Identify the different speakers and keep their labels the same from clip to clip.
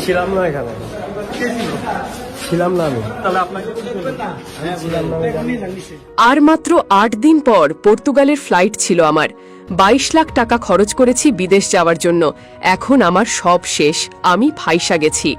Speaker 1: ছিলাম না এখানে,
Speaker 2: কে ছিল?
Speaker 1: ছিলাম না আমি।
Speaker 2: তাহলে আপনাকে কি করলো?
Speaker 1: ছিলাম না আমি।
Speaker 3: আর মাত্র ৮ দিন পর পর্তুগালের ফ্লাইট ছিল আমার। ২২ লাখ টাকা খরচ করেছি বিদেশ যাওয়ার জন্য। এখন আমার সব শেষ, আমি ফাইসা গেছি।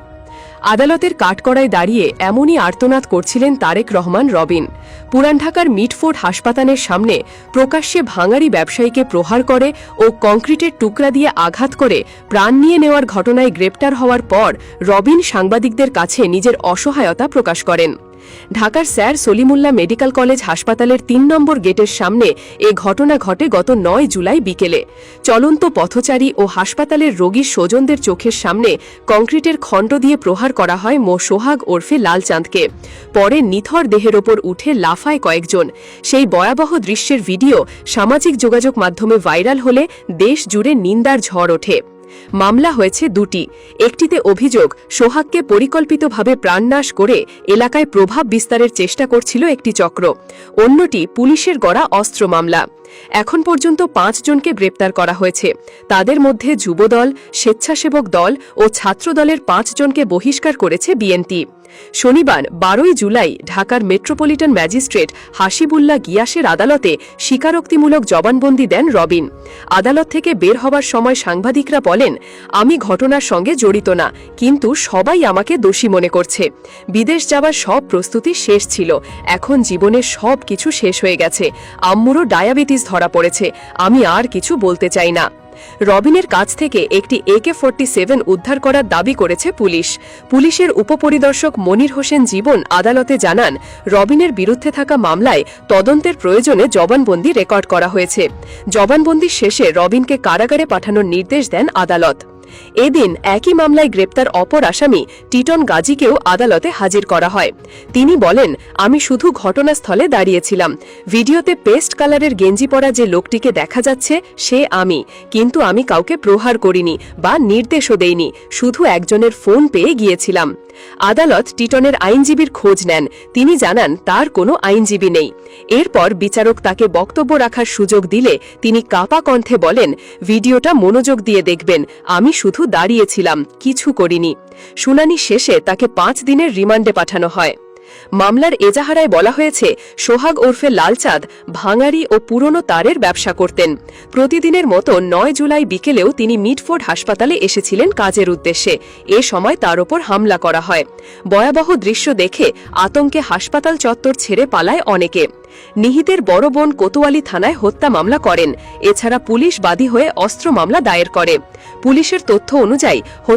Speaker 3: আদালতের কাঠগড়ায় দাঁড়িয়ে এমনই আর্তনাদ করছিলেন তারেক রহমান রবিন। পুরান ঢাকার মিটফোর্ড হাসপাতালের সামনে প্রকাশ্যে ভাঙাড়ি ব্যবসায়ীকে প্রহার করে ও কংক্রিটের টুকরা দিয়ে আঘাত করে প্রাণ নিয়ে নেওয়ার ঘটনায় গ্রেপ্তার হওয়ার পর রবিন সাংবাদিকদের কাছে নিজের অসহায়তা প্রকাশ করেন। ঢাকার স্যার সলিমুল্লাহ মেডিকেল কলেজ হাসপাতালের ৩ নম্বর গেটের সামনে এ ঘটনা ঘটে গত ৯ জুলাই বিকেলে। চলন্ত পথচারী ও হাসপাতালের রোগীর স্বজনদের চোখের সামনে কংক্রিটের খণ্ড দিয়ে প্রহার করা হয় মো সোহাগ ওরফে লালচাঁদকে। পরে নিথর দেহের ওপর উঠে লাফায় কয়েকজন। সেই ভয়াবহ দৃশ্যের ভিডিও সামাজিক যোগাযোগ মাধ্যমে ভাইরাল হলে দেশ জুড়ে নিন্দার ঝড় ওঠে। মামলা হয়েছে দুটি। একটিতে অভিযোগ সোহাগকে পরিকল্পিতভাবে প্রাণনাশ করে এলাকায় প্রভাব বিস্তারের চেষ্টা করছিল একটি চক্র। অন্যটি পুলিশের গড়া অস্ত্র মামলা। এখন পর্যন্ত ৫ জনকে গ্রেপ্তার করা হয়েছে। তাদের মধ্যে যুবদল, স্বেচ্ছাসেবক দল ও ছাত্রদলের ৫ জনকে বহিষ্কার করেছে বিএনপি। শনিবার ১২ জুলাই ঢাকার মেট্রোপলিটন ম্যাজিস্ট্রেট হাসিবুল্লাহ গিয়াসের আদালতে স্বীকারোক্তিমূলক জবানবন্দি দেন রবিন। আদালত থেকে বের হবার সময় সাংবাদিকরা বলেন, আমি ঘটনার সঙ্গে জড়িত না, কিন্তু সবাই আমাকে দোষী মনে করছে। বিদেশ যাওয়ার সব প্রস্তুতি শেষ ছিল, এখন জীবনের সব কিছু শেষ হয়ে গেছে। আম্মুরও ডায়াবেটিস ধরা পড়েছে, আমি আর কিছু বলতে চাই না। রবিনের কাছ থেকে একটি AK-47 উদ্ধার করার দাবি করেছে পুলিশ। পুলিশের উপপরিদর্শক মনির হোসেন জীবন আদালতে জানান, রবিনের বিরুদ্ধে থাকা মামলায় তদন্তের প্রয়োজনে জবানবন্দি রেকর্ড করা হয়েছে। জবানবন্দির শেষে রবিনকে কারাগারে পাঠানোর নির্দেশ দেন আদালত। এদিন একই মামলায় গ্রেপ্তার অপর আসামি টিটন গাজীকেও আদালতে হাজির করা হয়। তিনি বলেন, আমি শুধু ঘটনাস্থলে দাঁড়িয়েছিলাম। ভিডিওতে পেস্ট কালারের গেঞ্জি পরা যে লোকটিকে দেখা যাচ্ছে সে আমি, কিন্তু আমি কাউকে প্রহার করিনি বা নির্দেশও দেইনি, শুধু একজনের ফোন পেয়ে গিয়েছিলাম। আদালত টিটনের আইনজীবীর খোঁজ নেন। তিনি জানান তার কোনো আইনজীবী নেই। এরপর বিচারক তাকে বক্তব্য রাখার সুযোগ দিলে তিনি কাপা কণ্ঠে বলেন, ভিডিওটা মনোযোগ দিয়ে দেখবেন, আমি শুধু দাঁড়িয়েছিলাম, কিছু করিনি। শুনানি শেষে তাকে ৫ দিনের রিমান্ডে পাঠানো হয়। মামলার এজাহারায় বলা হয়েছে, সোহাগ ওরফে লালচাঁদ ভাঙাড়ি ও পুরনো তারের ব্যবসা করতেন। প্রতিদিনের মতো ৯ জুলাই বিকেলেও তিনি মিটফোর্ড হাসপাতালে এসেছিলেন কাজের উদ্দেশ্যে। এ সময় তার ওপর হামলা করা হয়। ভয়াবহ দৃশ্য দেখে আতঙ্কে হাসপাতাল চত্বর ছেড়ে পালায় অনেকে। নিহিতের বড় বোন কোতোয়ালি থানায় হত্যা মামলা করেন। এছাড়া পুলিশ বাদী হয়ে অস্ত্র মামলা দায়ের করে। পুলিশের তথ্য অনুযায়ী